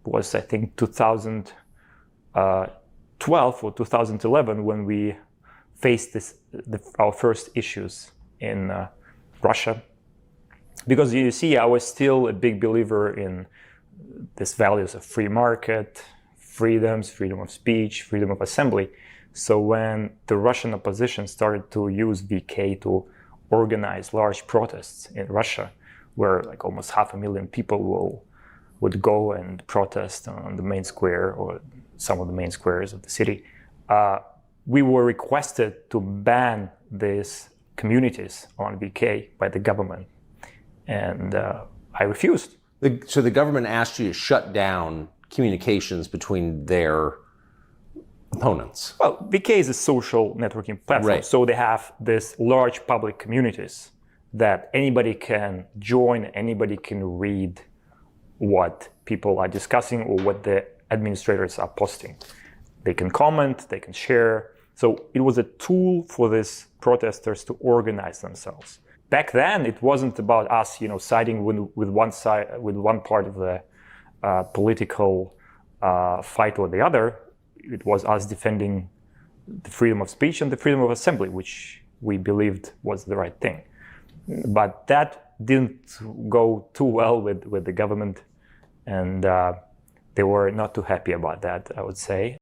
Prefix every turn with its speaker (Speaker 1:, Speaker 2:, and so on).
Speaker 1: was, I think, 2012 or 2011 when we faced our first issues in Russia. Because you see, I was still a big believer in these values of free market, freedoms, freedom of speech, freedom of assembly. So when the Russian opposition started to use VK to organize large protests in Russia, where like almost 500,000 people would go and protest on the main square or some of the main squares of the city, we were requested to ban these communities on VK by the government. And I refused.
Speaker 2: So the government asked you to shut down communications between their opponents?
Speaker 1: Well, VK is a social networking platform.
Speaker 2: Right.
Speaker 1: So they have this large public communities that anybody can join, anybody can read what people are discussing or what the administrators are posting. They can comment, they can share. So it was a tool for these protesters to organize themselves. Back then, it wasn't about us, siding with one side, with one part of the political fight or the other. It was us defending the freedom of speech and the freedom of assembly, which we believed was the right thing. But that didn't go too well with the government, and they were not too happy about that, I would say.